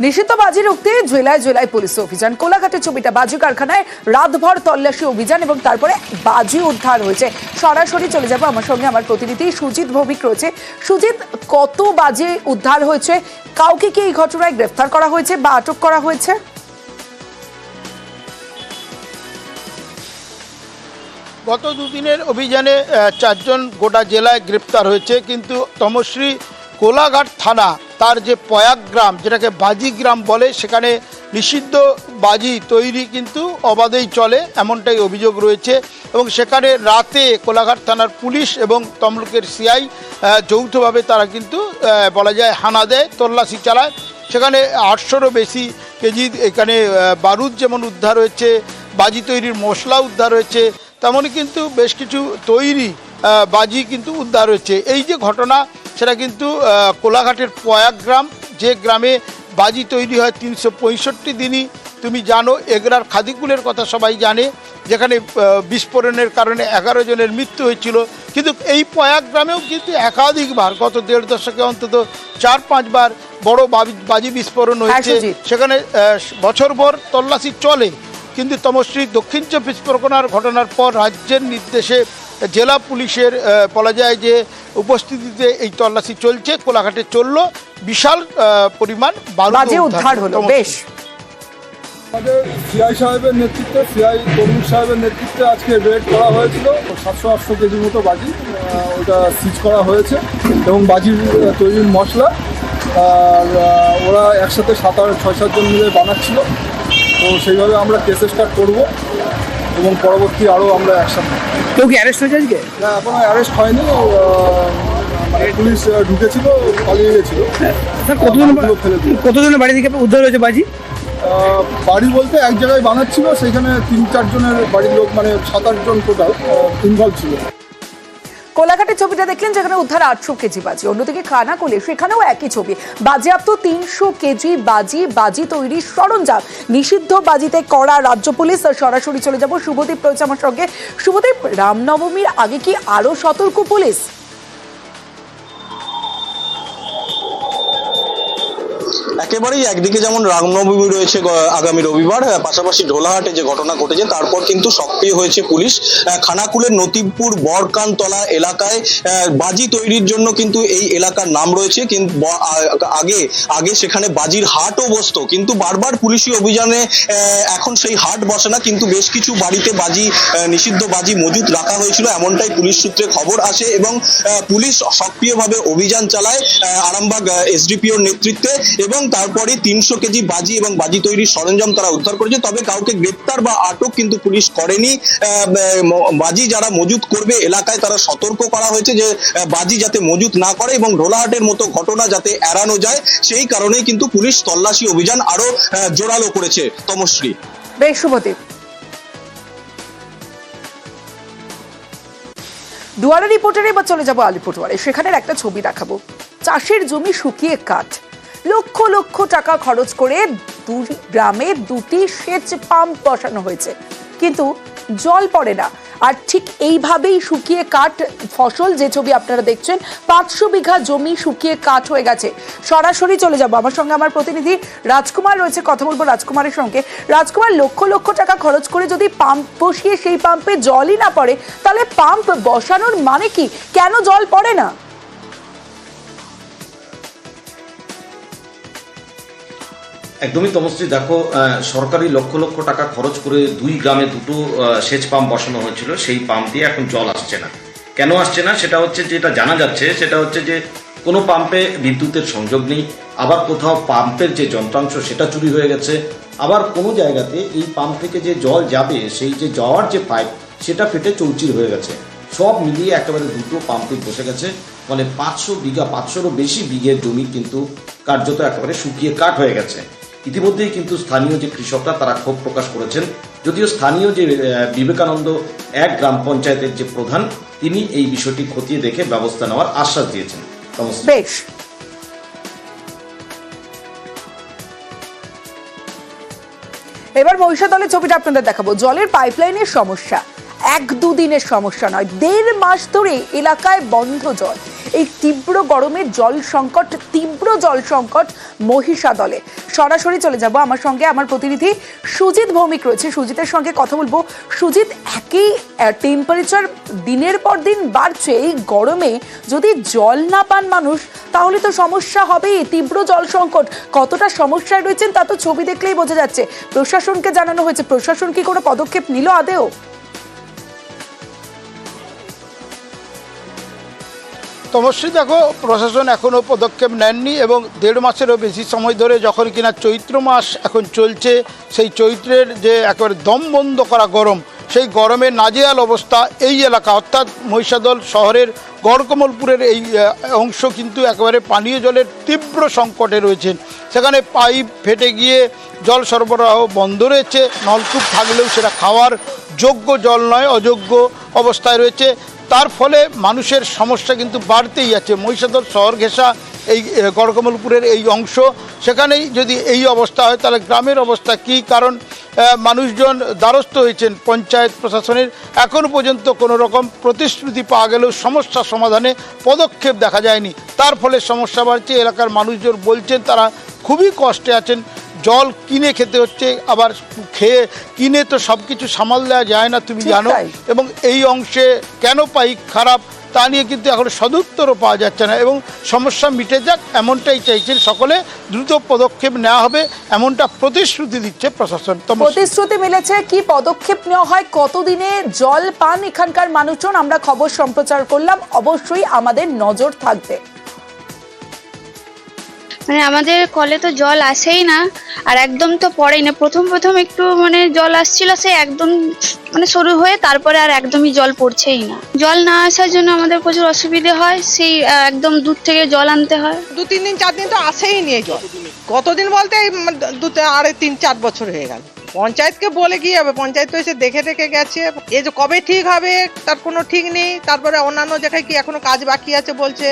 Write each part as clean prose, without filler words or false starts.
নিষিদ্ধ বাজি রুখতে জেলায় জেলায় পুলিশ অভিযান। কোলাঘাটের ছবিটা, বাজি কারখানায় রাতভর তল্লাশি অভিযান এবং তারপরে বাজি উদ্ধার হয়েছে। সরাসরি চলে যাবো, আমার সঙ্গে আমার প্রতিনিধি সুজিত ভৌমিক রয়েছে। সুজিত, কত বাজি উদ্ধার হয়েছে? কাউকে কি এই ঘটনায় গ্রেফতার করা হয়েছে বা আটক করা হয়েছে? গত দুদিনের অভিযানে 4 জন গোটা জেলায় গ্রেপ্তার হয়েছে, কিন্তু তমশ্রী কোলাঘাট থানা তার যে পয়াগ গ্রাম, যেটাকে বাজি গ্রাম বলে, সেখানে নিষিদ্ধ বাজি তৈরি কিন্তু অবাধেই চলে, এমনটাই অভিযোগ রয়েছে। এবং সেখানে রাতে কোলাঘাট থানার পুলিশ এবং তমলুকের সিআই যৌথভাবে তারা কিন্তু বলা যায় হানা দেয়, তল্লাশি চালায়। সেখানে 800-রও বেশি কেজি এখানে বারুদ যেমন উদ্ধার হয়েছে, বাজি তৈরির মশলা উদ্ধার হয়েছে, তেমনই কিন্তু বেশ কিছু তৈরি বাজি কিন্তু উদ্ধার হয়েছে। এই যে ঘটনা, সেটা কিন্তু কোলাঘাটের পয়াগ গ্রাম, যে গ্রামে বাজি তৈরি হয় 365 দিনই। তুমি জানো, এগরার খাদিকুলের কথা সবাই জানে, যেখানে বিস্ফোরণের কারণে 11 জনের মৃত্যু হয়েছিল। কিন্তু এই পয়াগ গ্রামেও কিন্তু একাধিকবার গত 1.5 দশকে অন্তত 4-5 বার বড় বাজি বিস্ফোরণ হয়েছে। সেখানে বছরভর তল্লাশি চলে, কিন্তু তমশ্রী দক্ষিণ 24 পরগনার ঘটনার পর রাজ্যের নির্দেশে জেলা পুলিশের বলা যায় যে উপস্থিতিতে এই তল্লাশি চলছে। কোলাঘাটে চললো, বিশাল পরিমাণ বাজি উদ্ধার হলো। বেশ, আমাদের সিআই সাহেবের নেতৃত্বে, সিআই তরুণ সাহেবের নেতৃত্বে আজকে রেড করা হয়েছিল। 700-800 কেজির মতো বাজি ওটা সিজ করা হয়েছে এবং বাজির তৈরির মশলা আর ওরা একসাথে 6-7 জন মিলে বানাচ্ছিল। তো সেইভাবে আমরা কেস স্টার্ট করবো এবং পরবর্তী আরও আমরা অ্যাকশন নেব। কেউ কি অ্যারেস্ট হয়েছে আজকে? না, এখনও অ্যারেস্ট হয়নি, মানে পুলিশ ঢুকেছিল, পালিয়ে গেছিলো। কতজনের বাড়ি থেকে উদ্ধার হয়েছে বাজি? বাড়ি বলতে এক জায়গায় বানাচ্ছিল, সেখানে 3-4 জনের বাড়ির লোক, মানে 7-8 জন টোটাল ইনভলভ ছিল। কোলাঘাটের ছবিটা দেখলেন, যেখানে উদ্ধার 800 কেজি বাজি। অন্যদিকে খানাকুলে, সেখানেও একই ছবি, বাজেয়াপ্ত 300 কেজি বাজি, বাজি তৈরির সরঞ্জাম। নিষিদ্ধ বাজিতে কড়া রাজ্য পুলিশ। সরাসরি চলে যাব, শুভদীপ রয়েছে আমার সঙ্গে। শুভদীপ, রামনবমীর আগে কি আরো সতর্ক পুলিশ? একেবারেই একদিকে যেমন রামনবমী রয়েছে আগামী রবিবার, পাশাপাশি ঢোলাহাটে যে ঘটনা ঘটেছে তারপর কিন্তু সক্রিয় হয়েছে পুলিশ। খানাকুলের নতিবপুর বরকানতলা এলাকায় বাজি তৈরির জন্য কিন্তু এই এলাকার নাম রয়েছে, কিন্তু আগে সেখানে বাজির হাটও বসতো, কিন্তু বারবার পুলিশি অভিযানে এখন সেই হাট বসে না, কিন্তু বেশ কিছু বাড়িতে বাজি, নিষিদ্ধ বাজি মজুত রাখা হয়েছিল, এমনটাই পুলিশ সূত্রে খবর আসে। এবং পুলিশ সক্রিয়ভাবে অভিযান চালায় আরামবাগ এসডিপিওর নেতৃত্বে, এবং তারপরে 300 কেজি বাজি এবং বাজি তৈরির সরঞ্জাম তারা উদ্ধার করেছে। তবে কাউকে গ্রেপ্তার বা আটক কিন্তু পুলিশ করেনি। বাজি যারা মজুত করবে এলাকায়, তারা সতর্ক করা হয়েছে যে বাজি যাতে মজুত না করে এবং ঢোলাহাটের মতো ঘটনা যাতে এড়ানো যায়, সেই কারণেই কিন্তু পুলিশ তল্লাশি অভিযান আরো জোরালো করেছে। তমশ্রী। বেশ, শুভদীপ। দুয়ারে রিপোর্টারে বা চলে যাবো আলিপুরদুয়ারে, সেখানের একটা ছবি দেখাবো। চাষের জমি শুকিয়ে কাঠ, লক্ষ লক্ষ টাকা খরচ করে গ্রামে 2টি সেচ পাম্প বসানো হয়েছে, কিন্তু জল পড়ে না। আর ঠিক এইভাবেই শুকিয়ে কাঠ ফসল, যে ছবি আপনারা দেখছেন, 500 বিঘা জমি শুকিয়ে কাঠ হয়ে গেছে। সরাসরি চলে যাব, আমার সঙ্গে আমার প্রতিনিধি রাজকুমার রয়েছে, কথা বলবো রাজকুমারের সঙ্গে। রাজকুমার, লক্ষ লক্ষ টাকা খরচ করে যদি পাম্প বসিয়ে সেই পাম্পে জলই না পড়ে, তাহলে পাম্প বসানোর মানে কি? কেন জল পড়ে না? একদমই তমশ্রী, দেখো, সরকারি লক্ষ লক্ষ টাকা খরচ করে 2 গ্রামে 2টো সেচ পাম্প বসানো হয়েছিল, সেই পাম্প দিয়ে এখন জল আসছে না। কেন আসছে না সেটা হচ্ছে, যেটা জানা যাচ্ছে সেটা হচ্ছে যে কোনো পাম্পে বিদ্যুতের সংযোগ নেই, আবার কোথাও পাম্পের যে যন্ত্রাংশ সেটা চুরি হয়ে গেছে, আবার কোনো জায়গাতে এই পাম্প থেকে যে জল যাবে, সেই যে যাওয়ার যে পাইপ, সেটা ফেটে চৌচির হয়ে গেছে। সব মিলিয়ে একেবারে 2টো পাম্পে বসে গেছে, ফলে 500 বিঘা, 500রও বেশি বিঘের জমি কিন্তু কার্যত একেবারে শুকিয়ে কাঠ হয়ে গেছে। ইতিমধ্যেই কিন্তু স্থানীয় যে কৃষকরা, তারা ক্ষোভ প্রকাশ করেছেন। যদিও স্থানীয় যে বিবেকানন্দ 1 গ্রাম পঞ্চায়েতের যে প্রধান, তিনি এই বিষয়টি খতিয়ে দেখে ব্যবস্থা নেওয়ার আশ্বাস দিয়েছেন। বেশ, এবার মহিষাদলের ছবিটা আপনাদের দেখাবো। জলের পাইপলাইনের সমস্যা 1-2 দিনের সমস্যা নয়, 1.5 মাস ধরে এলাকায় বন্ধ জল। এই তীব্র গরমে জল সংকট, মহিষাদলে। সরাসরি চলে যাব, আমার সঙ্গে আমার প্রতিনিধি সুজিত ভৌমিক রয়েছে, সুজিতের সঙ্গে কথা বলবো। সুজিত, একই টেম্পারেচার দিনের পর দিন বাড়ছে, এই গরমে যদি জল না পান মানুষ তাহলে তো সমস্যা হবেই, তীব্র জল সংকট। কতটা সমস্যায় রয়েছেন তা তো ছবি দেখলেই বোঝা যাচ্ছে। প্রশাসনকে জানানো হয়েছে, প্রশাসন কি কোনো পদক্ষেপ নিল আদেও? তমশ্রী, দেখো, প্রশাসন এখনও পদক্ষেপ নেননি এবং 1.5 মাসেরও বেশি সময় ধরে যখন কিনা চৈত্র মাস এখন চলছে, সেই চৈত্রের যে একেবারে দম বন্ধ করা গরম, সেই গরমে নাজেহাল অবস্থা এই এলাকা, অর্থাৎ মহিষাদল শহরের গড়কমলপুরের এই অংশ কিন্তু একেবারে পানীয় জলের তীব্র সংকটে রয়েছেন। সেখানে পাইপ ফেটে গিয়ে জল সরবরাহ বন্ধ রয়েছে, নলকূপ থাকলেও সেটা খাওয়ার যোগ্য জল নয়, অযোগ্য অবস্থায় রয়েছে। তার ফলে মানুষের সমস্যা কিন্তু বাড়তেই আছে। মহিষাদল শহর ঘেঁষা এই গড়কমলপুরের এই অংশ, সেখানেই যদি এই অবস্থা হয় তাহলে গ্রামের অবস্থা কী? কারণ মানুষজন দ্বারস্থ হয়েছেন পঞ্চায়েত প্রশাসনের, এখনও পর্যন্ত কোনো রকম প্রতিশ্রুতি পাওয়া গেলেও সমস্যা সমাধানে পদক্ষেপ দেখা যায়নি। তার ফলে সমস্যা বাড়ছে। এলাকার মানুষজন বলছেন তারা খুবই কষ্টে আছেন, জল কিনে খেতে হচ্ছে, আবার কিনে তো সব কিছু সামাল দেওয়া যায় না, তুমি জানো। এবং এই অংশে কেন পাইপ খারাপ তা নিয়ে কিন্তু এখন সদুত্তরও পাওয়া যাচ্ছে না এবং সমস্যা মিটে যাক এমনটাই চাইছেন সকলে। দ্রুত পদক্ষেপ নেওয়া হবে এমনটা প্রতিশ্রুতি দিচ্ছে প্রশাসন। প্রতিশ্রুতি মিলেছে, কি পদক্ষেপ নেওয়া হয়, কতদিনে জল পান এখানকার মানুষজন, আমরা খবর সম্প্রচার করলাম, অবশ্যই আমাদের নজর থাকবে। মানে আমাদের কলে তো জল আসেই না, আর একদম তো পড়েই না। প্রথম একটু মানে জল আসছিল, সে একদম মানে শুরু হয়ে তারপরে আর একদমই জল পড়ছেই না। জল না আসার জন্য আমাদের প্রচুর অসুবিধে হয়, সেই একদম দূর থেকে জল আনতে হয়। 2-3 দিন 4 দিন তো আসেই নিয়ে জল। কতদিন বলতে 3-4 বছর হয়ে গেল। পঞ্চায়েতকে বলে কি হবে, পঞ্চায়েত তো এসে দেখে গেছে। এই যে কবে ঠিক হবে তার কোনো ঠিক নেই। তারপরে অন্যান্য জায়গায় কি এখনো কাজ বাকি আছে বলছে।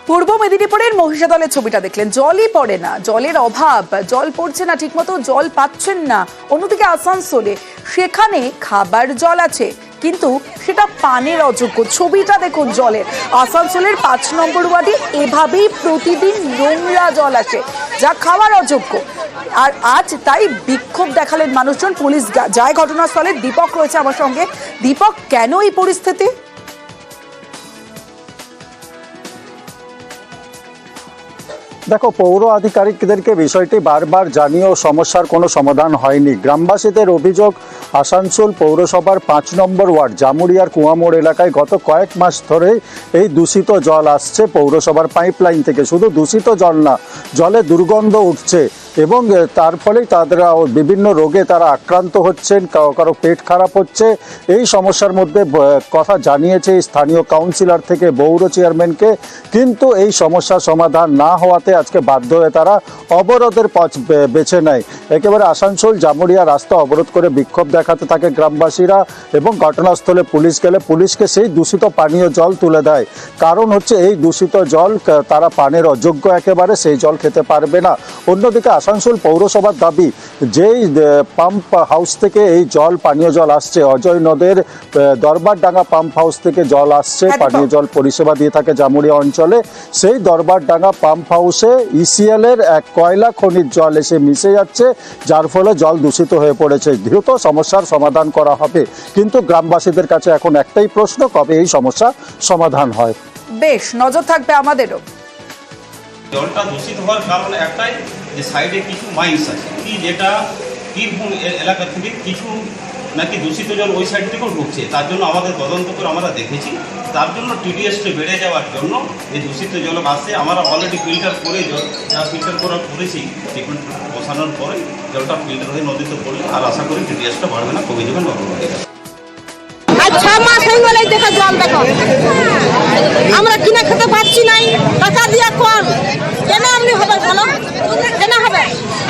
পূর্ব মেদিনীপুরের মহিষাদলের ছবিটা দেখলেন, জলই পড়ে না, জলের অভাব, জল পড়ছে না ঠিকমতো, জল পাচ্ছেন না। অন্যদিকে আসানসোলে সেখানে খাবার জল আছে কিন্তু সেটা পানের অযোগ্য। ছবিটা দেখুন জলের, আসানসোলের 5 নম্বর ওয়ার্ডে এভাবেই প্রতিদিন নোংরা জল আসে যা খাওয়ার অযোগ্য। আর আজ তাই বিক্ষোভ দেখালেন মানুষজন, পুলিশ যায় ঘটনাস্থলে। দীপক রয়েছে আমার সঙ্গে। দীপক, কেন এই পরিস্থিতি? দেখো, পৌর আধিকারিকদেরকে বিষয়টি বারবার জানিয়েও সমস্যার কোনো সমাধান হয়নি। গ্রামবাসীদের অভিযোগ, আসানসোল পৌরসভার 5 নম্বর ওয়ার্ড জামুরিয়ার কুয়ামোড় এলাকায় গত কয়েক মাস ধরে এই দূষিত জল আসছে পৌরসভার পাইপলাইন থেকে। শুধু দূষিত জল না, জলে দুর্গন্ধ উঠছে এবং তার ফলেই তারা বিভিন্ন রোগে তারা আক্রান্ত হচ্ছেন, কারো পেট খারাপ হচ্ছে। এই সমস্যার মধ্যে কথা জানিয়েছে স্থানীয় কাউন্সিলর থেকে পৌর চেয়ারম্যানকে, কিন্তু এই সমস্যার সমাধান না হওয়াতে আজকে বাধ্য হয়ে তারা অবরোধের পথ বেছে নেয়। একেবারে আসানসোল জামুরিয়া রাস্তা অবরোধ করে বিক্ষোভ দেখাতে থাকে গ্রামবাসীরা এবং ঘটনাস্থলে পুলিশ গেলে পুলিশকে সেই দূষিত পানীয় জল তুলে দেয়। কারণ হচ্ছে এই দূষিত জল তারা পানের অযোগ্য, একেবারে সেই জল খেতে পারবে না। অন্যদিকে আসানসোল পৌরসভার দাবি, যেই পাম্প হাউস থেকে এই জল পানীয় জল আসছে, অজয় নদের দরবারডাঙ্গা পাম্প হাউস থেকে জল আসছে, পানীয় জল পরিষেবা দিয়ে থাকে জামুরিয়া অঞ্চলে। সেই দরবারডাঙ্গা পাম্প হাউসে ইসিএল এর এক কয়লা খনির জল এসে মিশে যাচ্ছে, যার ফলে জল দূষিত হয়ে পড়েছে। দ্রুত সমস্যার সমাধান করা হবে, কিন্তু গ্রামবাসীদের কাছে এখন একটাই প্রশ্ন, কবে এই সমস্যা সমাধান হয়। বেশ, নজর থাকবে আমাদেরও। জলটা দূষিত হওয়ার কারণ একটাই, যে সাইডে কিছু মাইন্স আছে কি, যেটা বীরভূম এলাকা থেকে কিছু নাকি দূষিত জল ওই সাইড থেকেও ঢুকছে। তার জন্য আমাদের তদন্ত করে আমরা দেখেছি, তার জন্য টিডিএসটা বেড়ে যাওয়ার জন্য এই দূষিত জল আসছে। আমরা অলরেডি ফিল্টার করে ফিল্টার করেছি, ট্রিটমেন্ট বসানোর পরে জলটা ফিল্টার হয়ে নদীতে পড়লে আর আশা করি টিডিএসটা বাড়বে না, কমে যাবে, নরম হয়ে যাবে। 6 মাস হয়ে গেল দেখো জল, দেখো আমরা কিনে খেতে পারছি নাই, টাকা দিয়ে কম। কেন এমনি হবে ভালো, কেন হবে?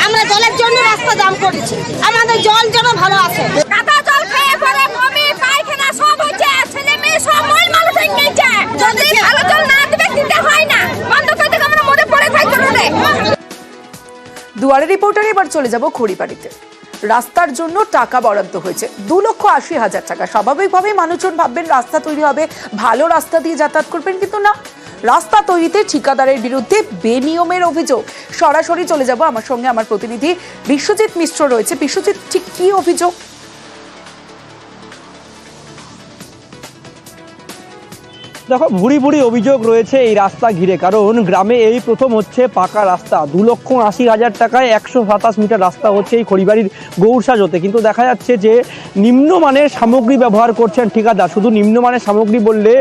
আমরা জলের জন্য রাস্তা জাম করেছি, আমাদের জল যেন ভালো আসে। কাদা জল খেয়ে পরে বমি পায়খানা সব হচ্ছে, ছেলে মেয়ে সব মল মাল হয়ে গেছে। যদি ভালো জল না দিবে দিতে হয় না, বন্ধ করে দিলে আমরা মরে পড়ে থাকতে হবে। দুয়ারে রিপোর্টার এবার চলে যাব খড়িবাড়িতে। রাস্তার জন্য টাকা বরাদ্দ হয়েছে 2,80,000 টাকা। স্বাভাবিকভাবেই মানুষজন ভাববেন রাস্তা তৈরি হবে, ভালো রাস্তা দিয়ে যাতায়াত করবেন, কিন্তু না, রাস্তা তৈরিতে ঠিকাদারের বিরুদ্ধে বেনিয়মের অভিযোগ। সরাসরি চলে যাব, আমার সঙ্গে আমার প্রতিনিধি বিশ্বজিৎ মিশ্র রয়েছে। বিশ্বজিৎ, ঠিক কি অভিযোগ? দেখো, ভুরি ভুরি অভিযোগ রয়েছে এই রাস্তা ঘিরে, কারণ গ্রামে এই প্রথম হচ্ছে পাকা রাস্তা। 2,80,000 টাকায় 127 মিটার রাস্তা হচ্ছে এই খড়িবাড়ির গৌরসাজতে, কিন্তু দেখা যাচ্ছে যে নিম্নমানের সামগ্রী ব্যবহার করছেন ঠিকাদার। শুধু নিম্নমানের সামগ্রী বললে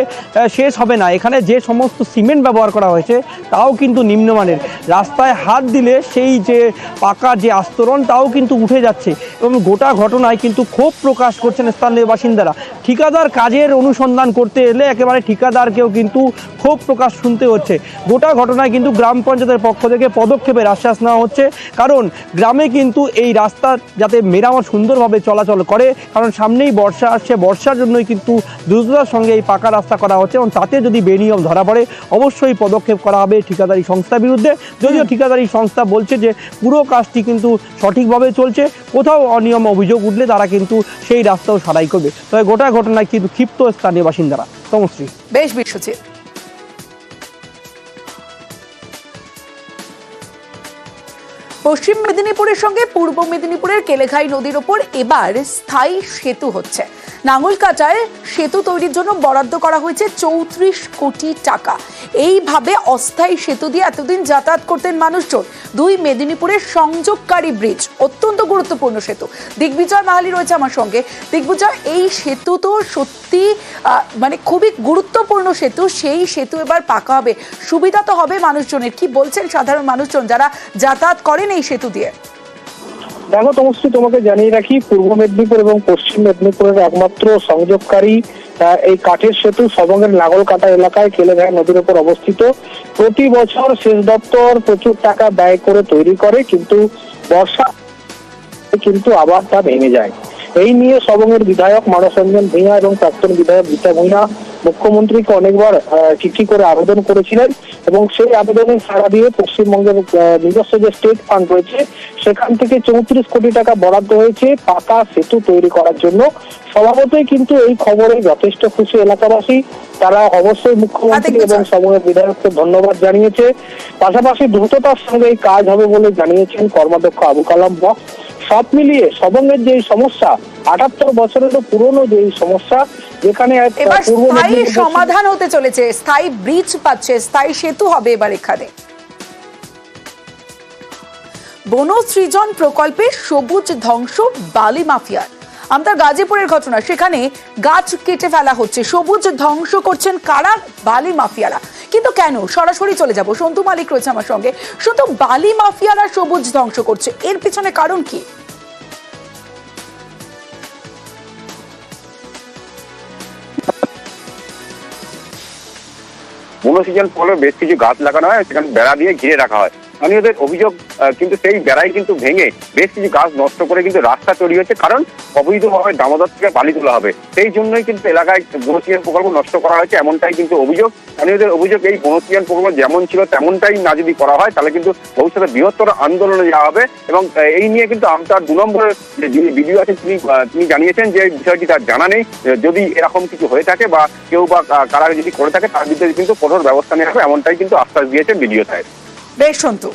শেষ হবে না, এখানে যে সমস্ত সিমেন্ট ব্যবহার করা হয়েছে তাও কিন্তু নিম্নমানের। রাস্তায় হাত দিলে সেই যে পাকা যে আস্তরণ তাও কিন্তু উঠে যাচ্ছে, এবং গোটা ঘটনায় কিন্তু ক্ষোভ প্রকাশ করছেন স্থানীয় বাসিন্দারা। ঠিকাদার কাজের অনুসন্ধান করতে এলে একেবারে ঠিকাদারকেও কিন্তু ক্ষোভ প্রকাশ শুনতে হচ্ছে। গোটা ঘটনায় কিন্তু গ্রাম পঞ্চায়েতের পক্ষ থেকে পদক্ষেপের আশ্বাস নেওয়া হচ্ছে, কারণ গ্রামে কিন্তু এই রাস্তা যাতে মেরামত সুন্দরভাবে চলাচল করে, কারণ সামনেই বর্ষা আসছে, বর্ষার জন্যই কিন্তু দ্রুততার সঙ্গে এই পাকা রাস্তা করা হচ্ছে, এবং তাতে যদি বেনিয়ম ধরা পড়ে অবশ্যই পদক্ষেপ করা হবে ঠিকাদারি সংস্থার বিরুদ্ধে। যদিও ঠিকাদারি সংস্থা বলছে যে পুরো কাজটি কিন্তু সঠিকভাবে চলছে, কোথাও অনিয়ম অভিযোগ উঠলে তারা কিন্তু সেই রাস্তাও সারাই করবে। তবে গোটা ঘটনায় কিন্তু ক্ষিপ্ত স্থানীয় বাসিন্দারা। তমশ্রী। বেশ বিশ্বজিৎ। পশ্চিম মেদিনীপুরের সঙ্গে পূর্ব মেদিনীপুরের কেলেঘাই নদীর ওপর এবার স্থায়ী সেতু হচ্ছে। নাঙ্গলকাটায় সেতু তৈরির জন্য বরাদ্দ করা হয়েছে 34 কোটি টাকা। এইভাবে অস্থায়ী সেতু দিয়ে এতদিন যাতায়াত করতেন মানুষজন। দুই মেদিনীপুরের সংযোগকারী ব্রিজ, অত্যন্ত গুরুত্বপূর্ণ সেতু। দিগ্বিজয় মাহালি রয়েছে আমার সঙ্গে। দিগ্বিজয়, এই সেতু তো সত্যি মানে খুবই গুরুত্বপূর্ণ সেতু, সেই সেতু এবার পাকা হবে, সুবিধা তো হবে মানুষজনের। কি বলছেন সাধারণ মানুষজন যারা যাতায়াত করেন এই সেতু দিয়ে? দেখো তমশ্রী, তোমাকে জানিয়ে রাখি, পূর্ব মেদিনীপুর এবং পশ্চিম মেদিনীপুরের একমাত্র সংযোগকারী এই কাঠের সেতু সবংয়ের নাগলকাটা এলাকায় কেলেঘাই নদীর উপর অবস্থিত। প্রতি বছর সেচ দপ্তর প্রচুর টাকা ব্যয় করে তৈরি করে, কিন্তু বর্ষা কিন্তু আবার তা ভেঙে যায়। এই নিয়ে সবংয়ের বিধায়ক মানস রঞ্জন ভূঁইয়া এবং প্রাক্তন বিধায়ক গীতা ভূঁইয়া মুখ্যমন্ত্রীকে অনেকবার চিঠি করে আবেদন করেছিলেন, এবং সেই আবেদনের সাড়া দিয়ে পশ্চিমবঙ্গের নিজস্ব যে স্টেট ফান্ড রয়েছে সেখান থেকে 34 কোটি টাকা বরাদ্দ হয়েছে পাকা সেতু তৈরি করার জন্য। স্বভাবতই কিন্তু এই খবরে যথেষ্ট খুশি এলাকাবাসী। তারা অবশ্যই মুখ্যমন্ত্রী এবং সবংয়ের বিধায়ককে ধন্যবাদ জানিয়েছে। পাশাপাশি দ্রুততার সঙ্গে এই কাজ হবে বলে জানিয়েছেন কর্মাধ্যক্ষ আবু কালাম বক্স। সব মিলিয়ে সবংয়ের যে সমস্যা, 78 বছরেরও পুরনো যে সমস্যা, যেখানে এবার স্থায়ী সমাধান হতে চলেছে, স্থায়ী ব্রিজ পাচ্ছে, স্থায়ী সেতু হবে এবার এখানে। বনসৃজন প্রকল্পে সবুজ ধ্বংস বালি মাফিয়ার। আমাদের গাজীপুরের ঘটনা, সেখানে গাছ কেটে ফেলা হচ্ছে, সবুজ ধ্বংস করছেন কারা? বালি মাফিয়ারা। কিন্তু কেন? সরাসরি চলে যাব, সন্তু মালিক রয়েছে আমার সঙ্গে। শুধু বালি মাফিয়ারা সবুজ ধ্বংস করছে, এর পিছনে কারণ কি? বনসৃজন প্রকল্পে বেশ কিছু গাছ লাগানো হয়, সেখানে বেড়া দিয়ে ঘিরে রাখা হয়। স্থানীয়দের অভিযোগ, কিন্তু সেই বেড়াই কিন্তু ভেঙে বেশ কিছু গাছ নষ্ট করে কিন্তু রাস্তা তৈরি হচ্ছে, কারণ অবৈধভাবে দামোদর থেকে বালি তোলা হবে। সেই জন্যই কিন্তু এলাকায় বনসৃজন প্রকল্প নষ্ট করা হয়েছে, এমনটাই কিন্তু অভিযোগ। স্থানীয়দের অভিযোগ, এই বনসৃজন প্রকল্প যেমন ছিল তেমনটাই না যদি করা হয় তাহলে কিন্তু ভবিষ্যতে বৃহত্তর আন্দোলনে যাওয়া হবে। এবং এই নিয়ে কিন্তু তার 2 নম্বরের যিনি বিডিও আছেন তিনি জানিয়েছেন যে বিষয়টি তার জানা নেই। যদি এরকম কিছু হয়ে থাকে বা কেউ বা কারা যদি করে থাকে তার বিরুদ্ধে কিন্তু কঠোর ব্যবস্থা নেওয়া হবে, এমনটাই কিন্তু আশ্বাস দিয়েছেন বিডিও সাহেব। বেশ সন্তু।